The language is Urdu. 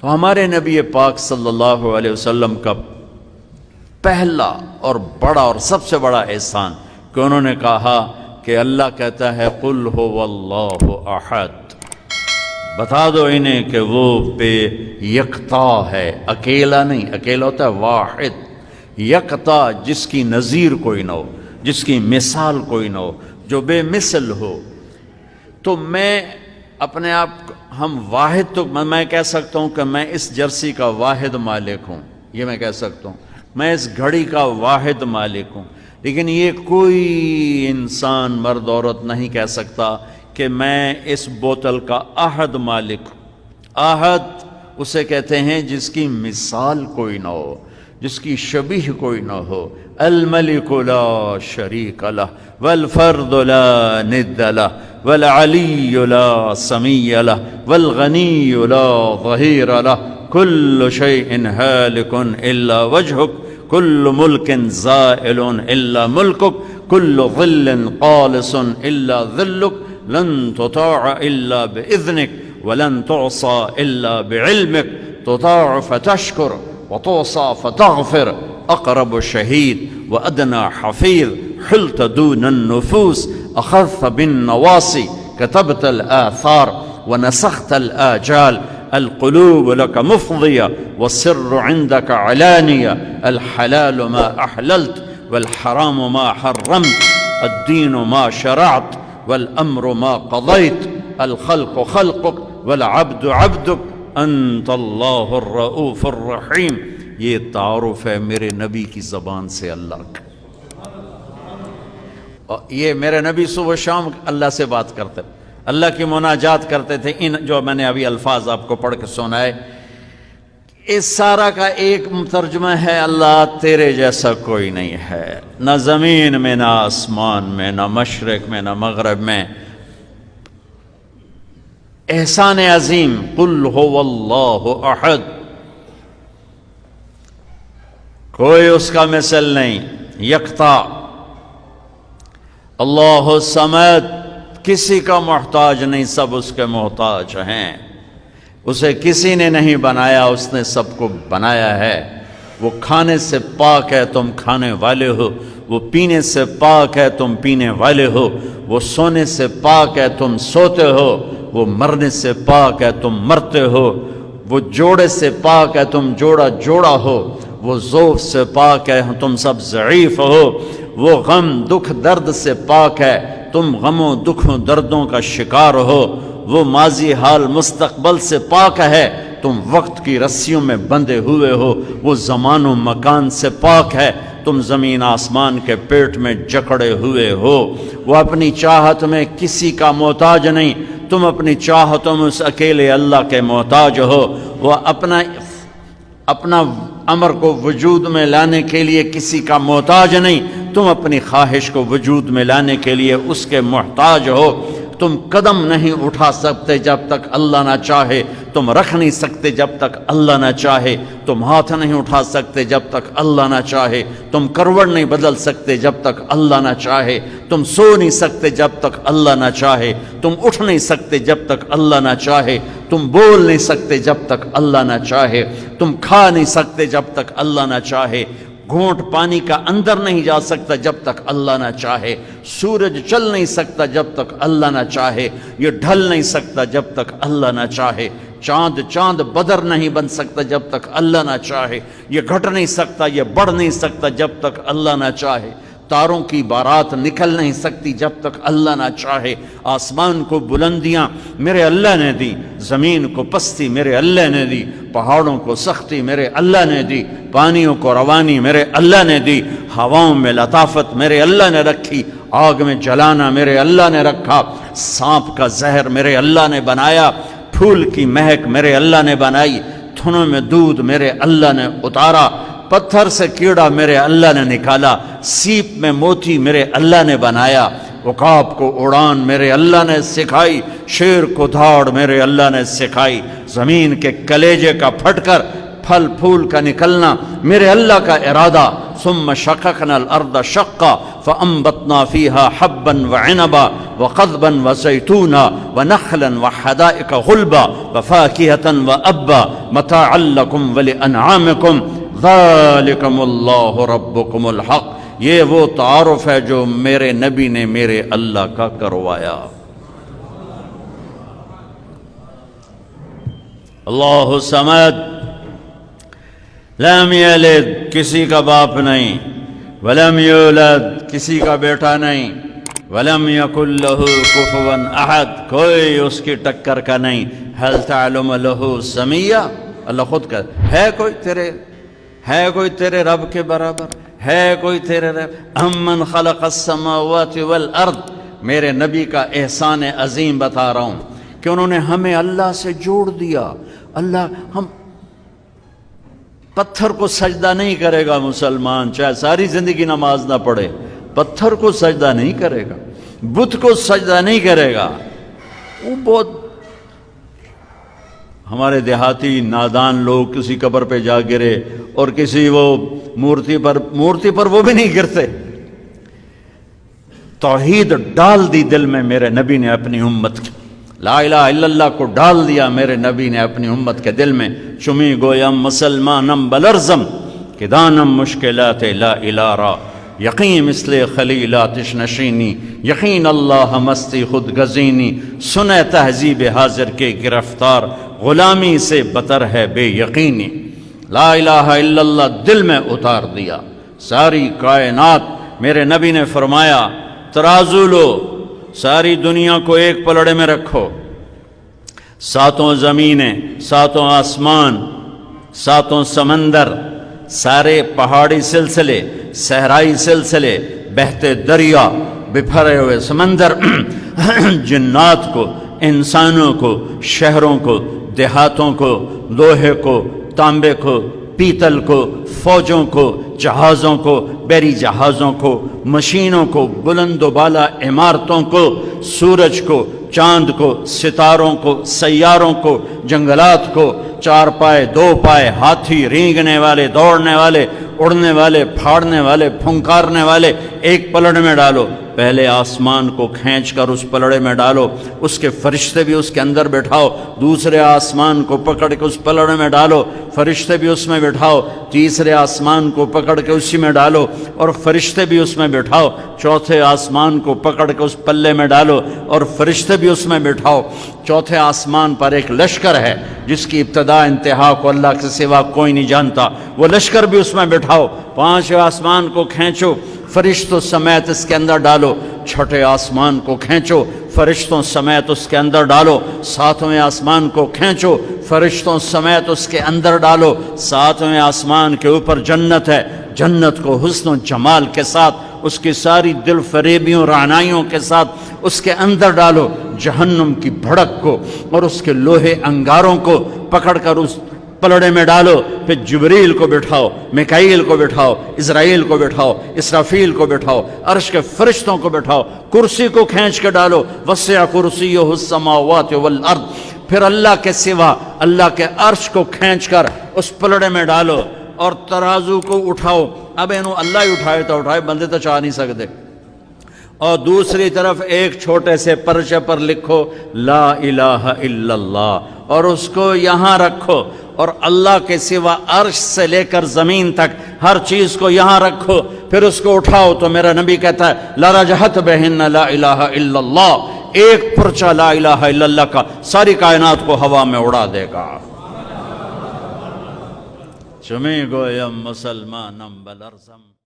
تو ہمارے نبی پاک صلی اللہ علیہ وسلم کا پہلا اور بڑا اور سب سے بڑا احسان کہ انہوں نے کہا کہ اللہ کہتا ہے قل هو اللہ احد، بتا دو انہیں کہ وہ بے یکتا ہے، اکیلا نہیں، اکیلا ہوتا ہے واحد، یکتا جس کی نظیر کوئی نہ ہو، جس کی مثال کوئی نہ ہو، جو بے مثل ہو۔ تو میں اپنے آپ ہم واحد، تو میں کہہ سکتا ہوں کہ میں اس جرسی کا واحد مالک ہوں، یہ میں کہہ سکتا ہوں، میں اس گھڑی کا واحد مالک ہوں، لیکن یہ کوئی انسان مرد عورت نہیں کہہ سکتا کہ میں اس بوتل کا احد مالک ہوں۔ احد اسے کہتے ہیں جس کی مثال کوئی نہ ہو، جس کی شبیہ کوئی نہ ہو۔ الملک لا شریک لہ والفرد لا ند لہ والعلی لا سمیع لہ والغنی لا ظہیر لہ کل شیء ہالک الا وجہک کل ملک زائل الا ملکک کل ظل قالص الا ظلک لن تطاع الا باذنک ولن تعصى الا بعلمک تطاع فتشکر وتعصى فتغفر اقرب شہید وادنى حفیظ حلت دون النفوس اخذت بالنواصی كتبت الآثار ونسخت الآجال القلوب لك مفضية والسر عندك علانية الحلال ما أحللت والحرام ما حرمت الدين ما شرعت والأمر ما قضيت الخلق خلقك والعبد عبدك أنت الله الرؤوف الرحيم۔ یہ تعارف ہے میرے نبی کی زبان سے اللہ کا۔ یہ میرے نبی صبح و شام اللہ سے بات کرتے، اللہ کی مناجات کرتے تھے۔ ان جو میں نے ابھی الفاظ آپ کو پڑھ کے سنائے، اس سارا کا ایک ترجمہ ہے اللہ تیرے جیسا کوئی نہیں ہے، نہ زمین میں، نہ آسمان میں، نہ مشرق میں، نہ مغرب میں۔ احسان عظیم قل هو اللہ احد، کوئی اس کا مثل نہیں، یکتا اللہ الصمد، کسی کا محتاج نہیں، سب اس کے محتاج ہیں۔ اسے کسی نے نہیں بنایا، اس نے سب کو بنایا ہے۔ وہ کھانے سے پاک ہے، تم کھانے والے ہو۔ وہ پینے سے پاک ہے، تم پینے والے ہو۔ وہ سونے سے پاک ہے، تم سوتے ہو۔ وہ مرنے سے پاک ہے، تم مرتے ہو۔ وہ جوڑے سے پاک ہے، تم جوڑا جوڑا ہو۔ وہ ضعف سے پاک ہے، تم سب ضعیف ہو۔ وہ غم دکھ درد سے پاک ہے، تم غموں دکھوں دردوں کا شکار ہو۔ وہ ماضی حال مستقبل سے پاک ہے، تم وقت کی رسیوں میں بندھے ہوئے ہو۔ وہ زمان و مکان سے پاک ہے، تم زمین آسمان کے پیٹ میں جکڑے ہوئے ہو۔ وہ اپنی چاہت میں کسی کا محتاج نہیں، تم اپنی چاہتوں میں اس اکیلے اللہ کے محتاج ہو۔ وہ اپنا امر کو وجود میں لانے کے لیے کسی کا محتاج نہیں، تم اپنی خواہش کو وجود میں لانے کے لیے اس کے محتاج ہو۔ تم قدم نہیں اٹھا سکتے جب تک اللہ نہ چاہے، تم رکھ نہیں سکتے جب تک اللہ نہ چاہے، تم ہاتھ نہیں اٹھا سکتے جب تک اللہ نہ چاہے، تم کروٹ نہیں بدل سکتے جب تک اللہ نہ چاہے، تم سو نہیں سکتے جب تک اللہ نہ چاہے، تم اٹھ نہیں سکتے جب تک اللہ نہ چاہے، تم بول نہیں سکتے جب تک اللہ نہ چاہے، تم کھا نہیں سکتے جب تک اللہ نہ چاہے، گھونٹ پانی کا اندر نہیں جا سکتا جب تک اللہ نہ چاہے، سورج چل نہیں سکتا جب تک اللہ نہ چاہے، یہ ڈھل نہیں سکتا جب تک اللہ نہ چاہے، چاند بدر نہیں بن سکتا جب تک اللہ نہ چاہے، یہ گھٹ نہیں سکتا، یہ بڑھ نہیں سکتا جب تک اللہ نہ چاہے، تاروں کی بارات نکل نہیں سکتی جب تک اللہ نہ چاہے، آسمان کو بلندیاں میرے اللہ نے دی، زمین کو پستی میرے اللہ نے دی، پہاڑوں کو سختی میرے اللہ نے دی، پانیوں کو روانی میرے اللہ نے دی، ہواؤں میں لطافت میرے اللہ نے رکھی، آگ میں جلانا میرے اللہ نے رکھا، سانپ کا زہر میرے اللہ نے بنایا، پھول کی مہک میرے اللہ نے بنائی، تھنوں میں دودھ میرے اللہ نے اتارا، پتھر سے کیڑا میرے اللہ نے نکالا، سیپ میں موتی میرے اللہ نے بنایا، عقاب کو اڑان میرے اللہ نے سکھائی، شیر کو دھاڑ میرے اللہ نے سکھائی، زمین کے کلیجے کا پھٹ کر پھل پھول کا نکلنا میرے اللہ کا ارادہ. ثم شققنا الارض شقا فانبتنا فيها حبا وعنبا وقضبا وزيتونا ونخلا وحدائق غلبا وفاكهة وابا متاعا لكم ولانعامكم ذلكم الله ربكم الحق. یہ وہ تعارف ہے جو میرے نبی نے میرے اللہ کا کروایا. اللہ الصمد لم یلد کسی کا باپ نہیں، ولم یولد کسی کا بیٹا نہیں، ولم یکن لہ کفوا احد کوئی اس کی ٹکر کا نہیں. هل تعلم لہ سمیہ اللہ خود کا ہے کوئی تیرے رب کے برابر؟ ہے کوئی تیرے رب؟ امن خلق السماوات والارض. میرے نبی کا احسان عظیم بتا رہا ہوں کہ انہوں نے ہمیں اللہ سے جوڑ دیا. ہم پتھر کو سجدہ نہیں کرے گا مسلمان چاہے ساری زندگی نماز نہ پڑھے، پتھر کو سجدہ نہیں کرے گا، بت کو سجدہ نہیں کرے گا. وہ بہت ہمارے دیہاتی نادان لوگ کسی قبر پہ جا گرے اور کسی وہ مورتی پر وہ بھی نہیں گرتے. توحید ڈال دی دل میں میرے نبی نے اپنی امت کی، لا الہ الا اللہ کو ڈال دیا میرے نبی نے اپنی امت کے دل میں. چمی گویم مسلمانم بلرزم کہ دانم مشکلات لا الہ را یقین مثل خلیلاتش نشینی یقین اللہ مستی خود گزینی سنے تہذیب حاضر کے گرفتار غلامی سے بتر ہے بے یقینی. لا الہ الا اللہ دل میں اتار دیا. ساری کائنات میرے نبی نے فرمایا ترازو لو، ساری دنیا کو ایک پلڑے میں رکھو، ساتوں زمینیں، ساتوں آسمان، ساتوں سمندر، سارے پہاڑی سلسلے، صحرائی سلسلے، بہتے دریا، بکھرے ہوئے سمندر، جنات کو، انسانوں کو، شہروں کو، دیہاتوں کو، لوہے کو، تانبے کو، پیتل کو، فوجوں کو، جہازوں کو، بحری جہازوں کو، مشینوں کو، بلند و بالا عمارتوں کو، سورج کو، چاند کو، ستاروں کو، سیاروں کو، جنگلات کو، چار پائے، دو پائے، ہاتھی، رینگنے والے، دوڑنے والے، اڑنے والے، پھاڑنے والے، پھنکارنے والے ایک پلڑے میں ڈالو. پہلے آسمان کو کھینچ کر اس پلڑے میں ڈالو، اس کے فرشتے بھی اس کے اندر بٹھاؤ. دوسرے آسمان کو پکڑ کے اس پلڑے میں ڈالو، فرشتے بھی اس میں بٹھاؤ. تیسرے آسمان کو پکڑ کے اسی میں ڈالو اور فرشتے بھی اس میں بٹھاؤ. چوتھے آسمان کو پکڑ کے اس پلے میں ڈالو اور فرشتے بھی اس میں بٹھاؤ. چوتھے آسمان پر ایک لشکر ہے جس کی ابتدا انتہا کو اللہ کے سوا کوئی نہیں جانتا، وہ لشکر بھی اس میں بٹھاؤ. پانچویں آسمان کو کھینچو، فرشتوں سمیت اس کے اندر ڈالو. چھٹے آسمان کو کھینچو، فرشتوں سمیت اس کے اندر ڈالو. ساتویں آسمان کو کھینچو، فرشتوں سمیت اس کے اندر ڈالو. ساتویں آسمان کے اوپر جنت ہے، جنت کو حسن و جمال کے ساتھ، اس کی ساری دل فریبیوں رعنائیوں کے ساتھ اس کے اندر ڈالو. جہنم کی بھڑک کو اور اس کے لوہے انگاروں کو پکڑ کر اس پلڑے میں ڈالو. پھر جبریل کو بٹھاؤ، میکائیل کو بٹھاؤ، اسرائیل کو بٹھاؤ، اسرافیل کو بٹھاؤ، عرش کے فرشتوں کو بٹھاؤ. کرسی کو کھینچ کے ڈالو، وسع کرسیہ السماوات والارض. پھر اللہ کے سوا اللہ کے عرش کو کھینچ کر اس پلڑے میں ڈالو اور ترازو کو اٹھاؤ. اب انہوں اللہ ہی اٹھائے تو اٹھائے، بندے تو چاہ نہیں سکتے. اور دوسری طرف ایک چھوٹے سے پرچے پر لکھو لا الہ الا اللہ اور اس کو یہاں رکھو. اور اللہ کے سوا عرش سے لے کر زمین تک ہر چیز کو یہاں رکھو. پھر اس کو اٹھاؤ تو میرا نبی کہتا ہے لرجحت بہن لا الہ الا اللہ. ایک پرچہ لا الہ الا اللہ کا ساری کائنات کو ہوا میں اڑا دے گا. چمی گویم مسلمانم بلرزم.